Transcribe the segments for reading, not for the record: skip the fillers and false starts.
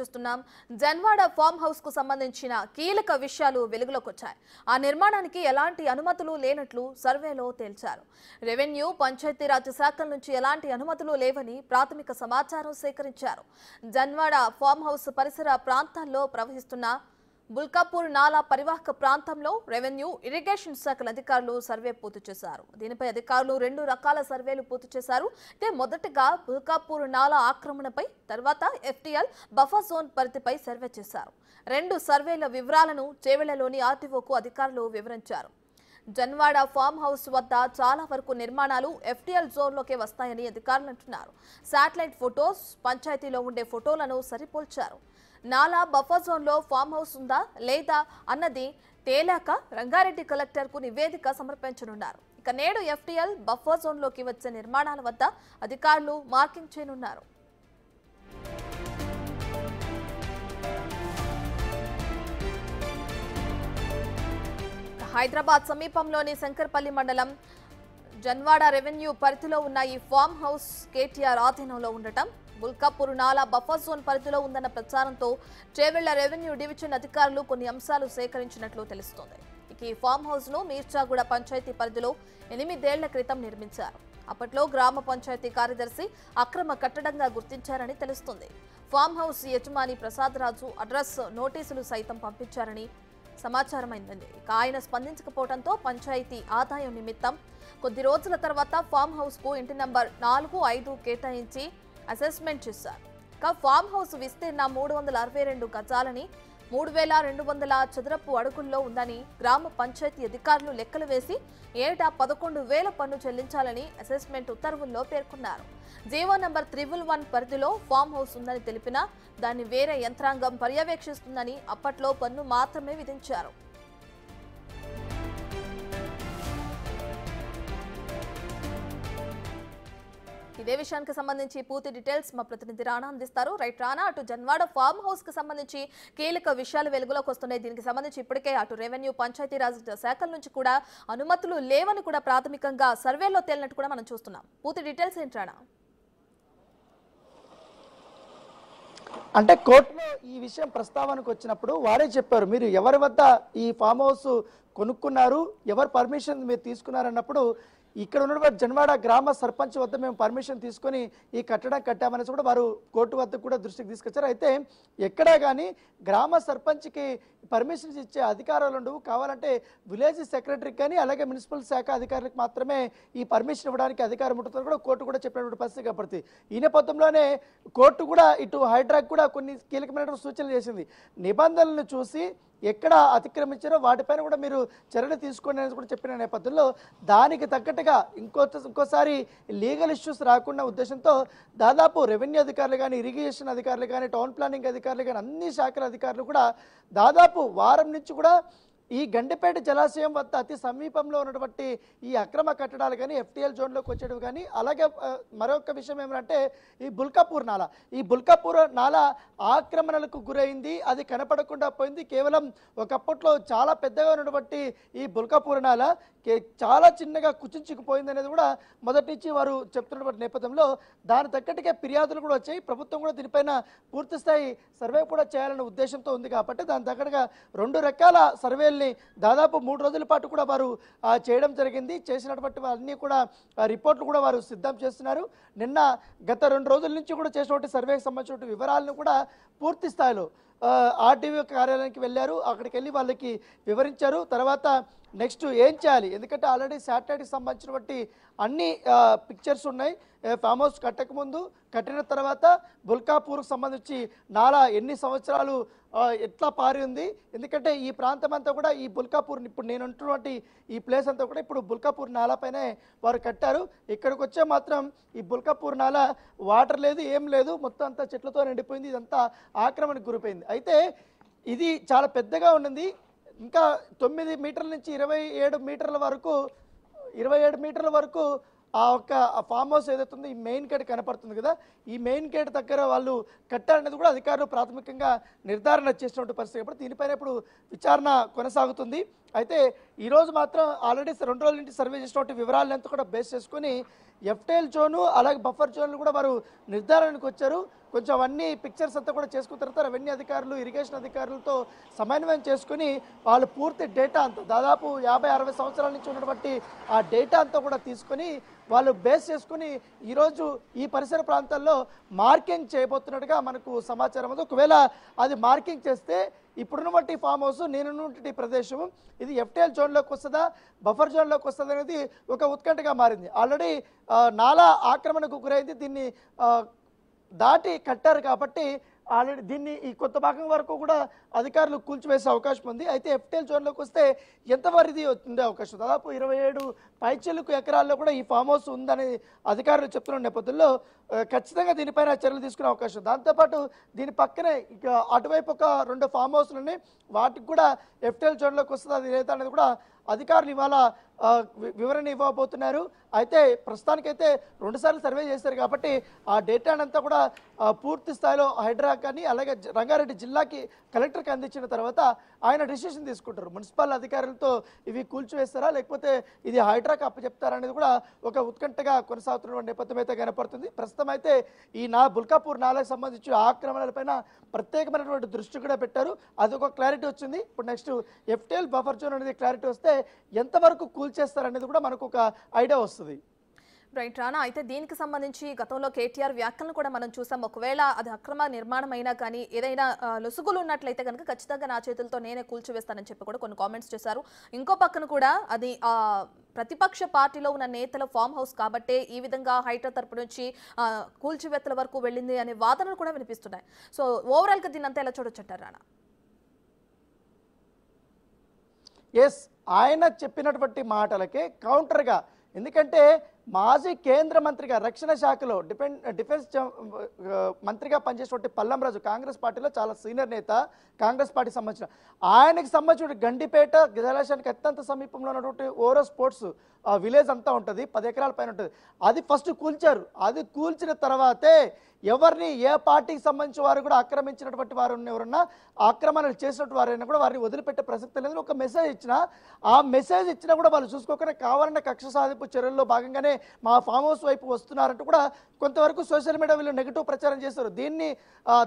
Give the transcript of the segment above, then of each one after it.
చూస్తున్నాం. Janwada farm house కు సంబంధించిన కీలక విషయాలు వెలుగులోకి వచ్చాయి. ఆ నిర్మాణానికి ఎలాంటి అనుమతులు లేనట్లు సర్వేలో తేల్చారు. రెవెన్యూ పంచాయతీరాజ్ శాఖల నుంచి ఎలాంటి అనుమతులు లేవని ప్రాథమిక సమాచారం సేకరించారు. జన్వాడ ఫామ్ హౌస్ పరిసర ప్రాంతాల్లో ప్రవహిస్తున్న బుల్కాపూర్ నాలా పరివాహక ప్రాంతంలో రెవెన్యూ ఇరిగేషన్ శాఖల అధికారులు సర్వే పూర్తి చేశారు. దీనిపై అధికారులు 2 రకాల సర్వేలు పూర్తి చేశారు. అయితే మొదటగా బుల్కాపూర్ నాలా ఆక్రమణపై, తర్వాత ఎఫ్టీఎల్ బఫర్ జోన్ పరిధిపై సర్వే చేశారు. 2 సర్వేల వివరాలను చేవెళ్లలోని ఆర్టీఓకు అధికారులు వివరించారు. జన్వాడ ఫామ్ హౌస్ వద్ద చాలా వరకు నిర్మాణాలు ఎఫ్టీఎల్ జోన్లోకి వస్తాయని అధికారులు అంటున్నారు. శాటిలైట్ ఫొటోస్, పంచాయతీలో ఉండే ఫోటోలను సరిపోల్చారు. నాలా బఫర్ జోన్లో ఫామ్ హౌస్ ఉందా లేదా అన్నది తేలాక రంగారెడ్డి కలెక్టర్కు నివేదిక సమర్పించనున్నారు. ఇక నేడు ఎఫ్టీఎల్ బఫర్ జోన్లోకి వచ్చే నిర్మాణాల వద్ద అధికారులు మార్కింగ్ చేయనున్నారు. హైదరాబాద్ సమీపంలోని శంకర్పల్లి మండలం జన్వాడ రెవెన్యూ పరిధిలో ఉన్న ఈ ఫామ్ హౌస్ కేటీఆర్ ఆధీనంలో ఉండటం, బుల్కాపూర్ నాలా బఫర్ జోన్ పరిధిలో ఉందన్న ప్రచారంతో చేవెళ్ల రెవెన్యూ డివిజన్ అధికారులు కొన్ని అంశాలు సేకరించినట్లు తెలుస్తోంది. ఇక ఈ ఫామ్ హౌస్ ను మీర్చాగూడ పంచాయతీ పరిధిలో 8 ఏళ్ల క్రితం నిర్మించారు. అప్పట్లో గ్రామ పంచాయతీ కార్యదర్శి అక్రమ కట్టడంగా గుర్తించారని తెలుస్తుంది. ఫామ్ హౌస్ యజమాని ప్రసాద్ రాజు అడ్రస్ నోటీసులు సైతం పంపించారని సమాచారమైంది. ఇక ఆయన స్పందించకపోవడంతో పంచాయతీ ఆదాయం నిమిత్తం కొద్ది రోజుల తర్వాత ఫామ్ హౌస్ కు ఇంటి నంబర్ 4, 5 కేటాయించి అసెస్మెంట్ చేశారు. ఇక ఫామ్ హౌస్ విస్తీర్ణ 362 గజాలని 3200 చదరపు అడుగుల్లో ఉందని గ్రామ పంచాయతీ అధికారులు లెక్కలు వేసి ఏటా 11,000 పన్ను చెల్లించాలని అసెస్మెంట్ ఉత్తర్వుల్లో పేర్కొన్నారు. జీవో నంబర్ 311 పరిధిలో ఫామ్ హౌస్ ఉందని తెలిపినా దాన్ని వేరే యంత్రాంగం పర్యవేక్షిస్తుందని అప్పట్లో పన్ను మాత్రమే విధించారు. ఇదే విషయానికి సంబంధించి పూర్తి డీటెయిల్స్ మా ప్రతినిధి రాణా అందిస్తారు. రైట్ రాణా, అటు జన్వాడ ఫామ్ హౌస్ కి సంబంధించి కీలక విషయాలు వెలుగులోకి వస్తున్నాయి. దీనికి సంబంధించి ఇప్పటికే అటు రెవెన్యూ పంచాయతీరాజ్ శాఖల నుంచి కూడా అనుమతులు లేవని కూడా ప్రాథమికంగా సర్వేలో తేలినట్టు కూడా మనం చూస్తున్నాం. పూర్తి డీటెయిల్స్ ఏంటి రాణా? అంటే కోర్టులో ఈ విషయం ప్రస్తావనకు వచ్చినప్పుడు వారే చెప్పారు, మీరు ఎవరి వద్ద ఈ ఫామ్ హౌస్ కొనుక్కున్నారు, ఎవరు పర్మిషన్ మీరు తీసుకున్నారన్నప్పుడు ఇక్కడ ఉన్నటువంటి జన్వాడ గ్రామ సర్పంచ్ వద్ద మేము పర్మిషన్ తీసుకొని ఈ కట్టడం కట్టామనేసి కూడా వారు కోర్టు వద్ద కూడా దృష్టికి తీసుకొచ్చారు. అయితే ఎక్కడా కానీ గ్రామ సర్పంచ్కి పర్మిషన్స్ ఇచ్చే అధికారాలు ఉండవు. కావాలంటే విలేజ్ సెక్రటరీకి కానీ అలాగే మున్సిపల్ శాఖ అధికారులకు మాత్రమే ఈ పర్మిషన్ ఇవ్వడానికి అధికారం ఉంటుందని కూడా కోర్టు కూడా చెప్పినటువంటి పరిస్థితి కనపడుతుంది. ఈ నేపథ్యంలోనే కోర్టు కూడా ఇటు హైడ్రాక్ కూడా కొన్ని కీలకమైనటువంటి సూచనలు చేసింది. నిబంధనలను చూసి ఎక్కడ అతిక్రమించారో వాటిపైన కూడా మీరు చర్యలు తీసుకోండి అని కూడా చెప్పిన నేపథ్యంలో దానికి తగ్గట్టుగా ఇంకోసారి లీగల్ ఇష్యూస్ రాకుండా ఉద్దేశంతో దాదాపు రెవెన్యూ అధికారులు కానీ, ఇరిగేషన్ అధికారులు కానీ, టౌన్ ప్లానింగ్ అధికారులు కానీ, అన్ని శాఖల అధికారులు కూడా దాదాపు వారం నుంచి కూడా ఈ గండిపేట జలాశయం వద్ద అతి సమీపంలో ఉన్నటువంటి ఈ అక్రమ కట్టడాలు కానీ, ఎఫ్టీఎల్ జోన్లోకి వచ్చేటివి కానీ, అలాగే మరొక విషయం ఏమంటే ఈ బుల్కాపూర్ నాలా, ఈ బుల్కాపూర్ నాలా ఆక్రమణలకు గురైంది, అది కనపడకుండా పోయింది. కేవలం ఒకప్పట్లో చాలా పెద్దగా ఉన్నటువంటి ఈ బుల్కాపూర్ నాలా చాలా చిన్నగా కుచించుకుపోయింది అనేది కూడా మొదటి నుంచి వారు చెప్తున్నటువంటి నేపథ్యంలో దాని తగ్గట్టుగా ఫిర్యాదులు కూడా వచ్చాయి. ప్రభుత్వం కూడా దీనిపైన పూర్తి స్థాయి సర్వే కూడా చేయాలనే ఉద్దేశంతో ఉంది. కాబట్టి దాని తగ్గట్టుగా 2 రకాల సర్వేల్ని దాదాపు 3 రోజుల పాటు కూడా వారు చేయడం జరిగింది. చేసినటువంటి అన్నీ కూడా రిపోర్ట్లు కూడా వారు సిద్ధం చేస్తున్నారు. నిన్న గత 2 రోజుల నుంచి కూడా చేసినటువంటి సర్వేకి సంబంధించిన వివరాలను కూడా పూర్తి స్థాయిలో ఆర్టీవీ కార్యాలయానికి వెళ్ళారు. అక్కడికి వెళ్ళి వాళ్ళకి వివరించారు. తర్వాత నెక్స్ట్ ఏం చేయాలి, ఎందుకంటే ఆల్రెడీ శాటిలైట్కి సంబంధించినటువంటి అన్ని పిక్చర్స్ ఉన్నాయి. ఫామ్ హౌస్ కట్టకముందు, కట్టిన తర్వాత బుల్కాపూర్కు సంబంధించి నాలా ఎన్ని సంవత్సరాలు ఎట్లా పారి ఉంది, ఎందుకంటే ఈ ప్రాంతం అంతా కూడా ఈ బుల్కాపూర్ ఇప్పుడు నేను ఉంటున్నటువంటి ఈ ప్లేస్ అంతా కూడా ఇప్పుడు బుల్కాపూర్ నాలాపైనే వారు కట్టారు. ఇక్కడికి వచ్చే మాత్రం ఈ బుల్కాపూర్ నాలా వాటర్ లేదు, ఏం లేదు, మొత్తం అంతా చెట్లతో నిండిపోయింది, ఇదంతా ఆక్రమణకు గురిపోయింది. అయితే ఇది చాలా పెద్దగా ఉండింది. ఇంకా 9 మీటర్ల నుంచి 27 మీటర్ల వరకు ఆ ఒక్క ఫామ్ హౌస్ ఏదైతుందో ఈ మెయిన్ గేట్ కనపడుతుంది కదా, ఈ మెయిన్ గేట్ దగ్గర వాళ్ళు కట్టారనేది కూడా అధికారులు ప్రాథమికంగా నిర్ధారణ చేసినటువంటి పరిస్థితి. కాబట్టి దీనిపైన ఇప్పుడు విచారణ కొనసాగుతుంది. అయితే ఈరోజు మాత్రం ఆల్రెడీ 2 రోజుల నుంచి సర్వే చేసినటువంటి వివరాలంతా కూడా బేస్ చేసుకొని ఎఫ్టైల్ జోను అలాగే బఫర్ జోన్లు కూడా వారు నిర్ధారణకు వచ్చారు. కొంచెం అవన్నీ పిక్చర్స్ అంతా కూడా చేసుకున్న తర్వాత రెవెన్యూ అధికారులు ఇరిగేషన్ అధికారులతో సమన్వయం చేసుకుని వాళ్ళు పూర్తి డేటా అంతా దాదాపు 50-60 సంవత్సరాల నుంచి ఉన్నటువంటి ఆ డేటా అంతా కూడా తీసుకొని వాళ్ళు బేస్ చేసుకుని ఈరోజు ఈ పరిసర ప్రాంతాల్లో మార్కింగ్ చేయబోతున్నట్టుగా మనకు సమాచారం ఉంది. ఒకవేళ అది మార్కింగ్ చేస్తే ఇప్పుడున్నటువంటి ఫామ్ హౌస్ నేనున్నటువంటి ప్రదేశం ఇది ఎఫ్టీఎల్ జోన్లోకి వస్తుందా బఫర్ జోన్లోకి వస్తుందా అనేది ఒక ఉత్కంఠగా మారింది. ఆల్రెడీ నాలా ఆక్రమణకు గురైంది, దీన్ని దాటి కట్టారు కాబట్టి ఆల్రెడీ దీన్ని ఈ కొత్త భాగం వరకు కూడా అధికారులు కూల్చివేసే అవకాశం ఉంది. అయితే ఎఫ్టీఎల్ జోన్లోకి వస్తే ఎంతవరకు ఉండే అవకాశం దాదాపు 27 పైచిలుకు ఎకరాల్లో కూడా ఈ ఫామ్ హౌస్ ఉందని అధికారులు చెప్తున్న నేపథ్యంలో ఖచ్చితంగా దీనిపైన చర్యలు తీసుకునే అవకాశం. దాంతోపాటు దీని పక్కనే ఇక అటువైపు ఒక 2 ఫామ్ హౌస్లు ఉన్నాయి, వాటికి కూడా ఎఫ్టీఎల్ జోన్లోకి వస్తుంది అది లేదా అనేది కూడా అధికారులు ఇవాళ వివరణ ఇవ్వబోతున్నారు. అయితే ప్రస్తుతానికైతే 2 సార్లు సర్వే చేశారు కాబట్టి ఆ డేటానంతా కూడా పూర్తి స్థాయిలో హైడ్రా కానీ అలాగే రంగారెడ్డి జిల్లాకి కలెక్టర్కి అందించిన తర్వాత ఆయన డిసిషన్ తీసుకుంటారు. మున్సిపల్ అధికారులతో ఇవి కూల్చివేస్తారా లేకపోతే ఇది హైడ్రాకి అప్పచెప్తారా అనేది కూడా ఒక ఉత్కంఠగా కొనసాగుతున్న నేపథ్యం అయితే కనపడుతుంది. ప్రస్తుతం అయితే ఈ బుల్కాపూర్ నాలకు సంబంధించి ఆక్రమణలపైన ప్రత్యేకమైనటువంటి దృష్టి కూడా పెట్టారు. అదొక క్లారిటీ వచ్చింది. ఇప్పుడు నెక్స్ట్ ఎఫ్టీఎల్ బఫర్ జోన్ అనేది క్లారిటీ వస్తే ఎంతవరకు కూల్చేస్తారనేది కూడా మనకు ఒక ఐడియా వస్తుంది. రైట్ రానా, అయితే దీనికి సంబంధించి గతంలో కేటీఆర్ వ్యాఖ్యలను కూడా మనం చూసాం. ఒకవేళ అది అక్రమ నిర్మాణం అయినా కానీ ఏదైనా లొసుగులు ఉన్నట్లయితే కనుక ఖచ్చితంగా నా చేతులతో నేనే కూల్చివేస్తానని చెప్పి కూడా కొన్ని కామెంట్స్ చేశారు. ఇంకో పక్కన కూడా అది ప్రతిపక్ష పార్టీలో ఉన్న నేతల ఫామ్ హౌస్ కాబట్టే ఈ విధంగా హైడ్రా తరపు నుంచి కూల్చివేతల వరకు వెళ్ళింది అనే వాదనలు కూడా వినిపిస్తున్నాయి. సో ఓవరాల్గా దీన్ని అంతా ఎలా చూడొచ్చంటారు రానా? ఎస్, ఆయన చెప్పినటువంటి మాటలకే కౌంటర్గా, ఎందుకంటే మాజీ కేంద్ర మంత్రిగా రక్షణ శాఖలో డిఫెన్స్ మంత్రిగా పనిచేసినటువంటి పల్లంరాజు కాంగ్రెస్ పార్టీలో చాలా సీనియర్ నేత, కాంగ్రెస్ పార్టీకి సంబంధించిన ఆయనకి సంబంధించిన గండిపేట జలాశయానికి అత్యంత సమీపంలో ఉన్నటువంటి ఓరో స్పోర్ట్స్ విలేజ్ అంతా ఉంటుంది, 10 ఎకరాల పైన ఉంటుంది. అది ఫస్ట్ కూల్చారు. అది కూల్చిన తర్వాతే ఎవరిని ఏ పార్టీకి సంబంధించిన వారు కూడా ఆక్రమించినటువంటి వారు ఎవరన్నా ఆక్రమణలు చేసినటువంటి వారైనా కూడా వారిని వదిలిపెట్టే ప్రసక్తి లేదు. ఒక మెసేజ్ ఇచ్చినా ఆ మెసేజ్ ఇచ్చినా కూడా వాళ్ళు చూసుకోకుండా కావాలన్న కక్ష సాధింపు చర్యల్లో భాగంగానే మా ఫామ్ హౌస్ వైపు వస్తున్నారంటూ కూడా కొంతవరకు సోషల్ మీడియా వీళ్ళు నెగిటివ్ ప్రచారం చేస్తారు. దీన్ని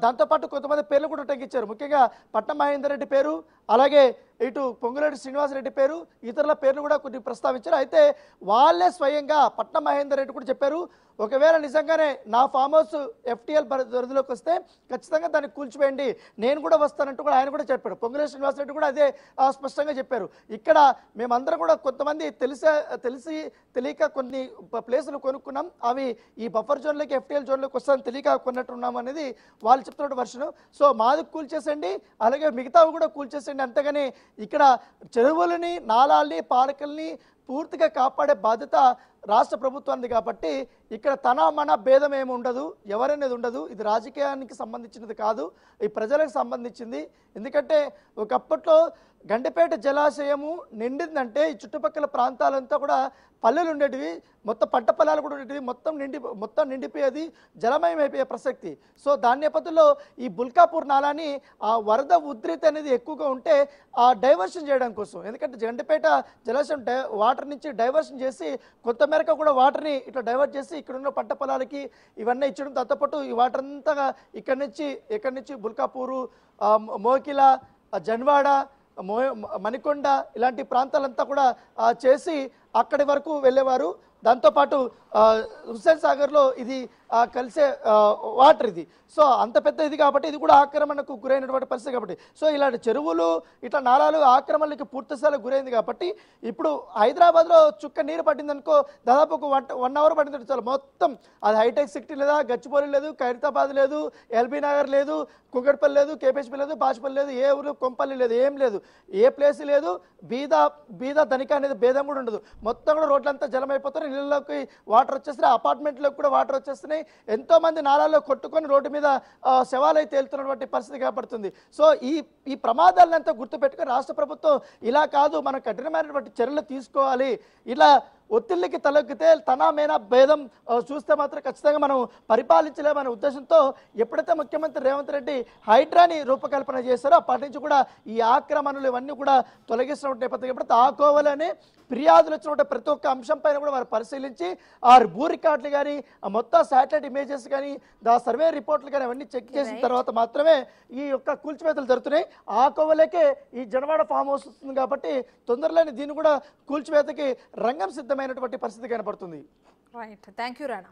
దాంతోపాటు కొంతమంది పేర్లు కూడా తగ్గించారు. ముఖ్యంగా పట్నం మహేందర్ రెడ్డి పేరు, అలాగే ఇటు పొంగులేటి శ్రీనివాసరెడ్డి పేరు, ఇతరుల పేర్లు కూడా కొన్ని ప్రస్తావించారు. అయితే వాళ్ళే స్వయంగా పట్నం మహేందర్ రెడ్డి కూడా చెప్పారు, ఒకవేళ నిజంగానే నా ఫామ్ హౌస్ ఎఫ్టీఎల్ పరిధిలోకి వస్తే ఖచ్చితంగా దాన్ని కూల్చివేయండి, నేను కూడా వస్తానంటూ కూడా ఆయన కూడా చెప్పారు. పొంగులేటి శ్రీనివాసరెడ్డి కూడా అదే స్పష్టంగా చెప్పారు. ఇక్కడ మేమందరం కూడా కొంతమంది తెలిసి తెలియక కొన్ని ప్లేసులు కొనుక్కున్నాం, అవి ఈ బఫర్ జోన్లోకి ఎఫ్టీఎల్ జోన్లోకి వస్తాయని తెలియక కొన్నట్టున్నాం అనేది వాళ్ళు చెప్తున్న వర్షను. సో మాది కూల్చేసండి, అలాగే మిగతావి కూడా కూల్చేసండి, అంతేగాని ఇక్కడ చెరువులని నాలాల్ని పాలకల్ని పూర్తిగా కాపాడే బాధ్యత రాష్ట్ర ప్రభుత్వానికి కాబట్టి ఇక్కడ తన మన భేదం ఏమి ఉండదు, ఎవరనేది ఉండదు. ఇది రాజకీయానికి సంబంధించినది కాదు, ఈ ప్రజలకు సంబంధించింది. ఎందుకంటే ఒకప్పట్లో గండిపేట జలాశయము నిండిందంటే ఈ చుట్టుపక్కల ప్రాంతాలంతా కూడా పల్లెలు ఉండేటివి, మొత్తం పంట పొలాలు కూడా ఉండేటివి, మొత్తం నిండిపోయేది, జలమయం అయిపోయే ప్రసక్తి. సో దాని నేపథ్యంలో ఈ బుల్కాపూర్ నాలాని ఆ వరద ఉధృతి అనేది ఎక్కువగా ఉంటే ఆ డైవర్షన్ చేయడం కోసం, ఎందుకంటే గండిపేట జలాశయం వాటర్ నుంచి డైవర్షన్ చేసి కొంతమేరకు కూడా వాటర్ని ఇట్లా డైవర్ట్ చేసి ఇక్కడున్న పంట పొలాలకి ఇవన్నీ ఇచ్చడం, దాంతోపాటు ఈ వాటర్ అంతా ఇక్కడి నుంచి బుల్కాపూరు, మోకిల, జన్వాడ, మణికొండ ఇలాంటి ప్రాంతాలంతా కూడా చేసి అక్కడి వరకు వెళ్ళేవారు. దాంతోపాటు హుస్సేన్ సాగర్లో ఇది కలిసే వాటర్ ఇది. సో అంత పెద్ద ఇది కాబట్టి ఇది కూడా ఆక్రమణకు గురైనటువంటి పరిస్థితి కాబట్టి, సో ఇలాంటి చెరువులు ఇట్లా నాలాలు ఆక్రమణలకి పూర్తిస్థాయిలో గురైంది కాబట్టి ఇప్పుడు హైదరాబాద్లో చుక్క నీరు పట్టిందనుకో దాదాపు ఒక 1 అవర్ పట్టిందంటే చాలు మొత్తం అది హైటెక్ సిటీ లేదా, గచ్చిబౌలి లేదు, ఖైరతాబాద్ లేదు, ఎల్బీ నగర్ లేదు, కుకట్పల్లి లేదు, కేపీహెచ్పీ లేదు, బాచుపల్లి లేదు, ఏ ఊరు కొంపల్లి లేదు, ఏం లేదు, ఏ ప్లేస్ లేదు, బీద ధనిక అనేది భేదం కూడా ఉండదు. మొత్తం కూడా రోడ్లంతా జలమైపోతారు, నీళ్ళలోకి వాటర్ వచ్చేస్తున్నాయి, అపార్ట్మెంట్లోకి కూడా వాటర్ వచ్చేస్తున్నాయి, ఎంతో మంది నాలాల్లో కొట్టుకొని రోడ్డు మీద శవాలై తేలుతున్నటువంటి పరిస్థితి ఏర్పడుతుంది. సో ఈ ప్రమాదాలంతా గుర్తుపెట్టుకుని రాష్ట్ర ప్రభుత్వం ఇలా కాదు, మనం కఠినమైనటువంటి చర్యలు తీసుకోవాలి, ఇలా ఒత్తిళ్ళకి తలొక్కితే తన మేనా భేదం చూస్తే మాత్రం ఖచ్చితంగా మనం పరిపాలించలేమనే ఉద్దేశంతో ఎప్పుడైతే ముఖ్యమంత్రి రేవంత్ రెడ్డి హైడ్రాని రూపకల్పన చేశారో అప్పటి నుంచి కూడా ఈ ఆక్రమణలు ఇవన్నీ కూడా తొలగిస్తున్న నేపథ్యం ఎప్పుడైతే ఆ కోవలని ఫిర్యాదులు వచ్చిన ప్రతి ఒక్క అంశం పైన కూడా వారు పరిశీలించి ఆ భూ రికార్డులు కానీ మొత్తం శాటిలైట్ ఇమేజెస్ కానీ సర్వే రిపోర్ట్లు కానీ అవన్నీ చెక్ చేసిన తర్వాత మాత్రమే ఈ యొక్క కూల్చివేతలు జరుగుతున్నాయి. ఆ కోవలకే ఈ జనవాడ ఫామ్ హౌస్ వస్తుంది కాబట్టి తొందరలోనే దీన్ని కూడా కూల్చివేతకి రంగం సిద్ధమైనటువంటి పరిస్థితి కనపడుతుంది. Right, thank you Rana.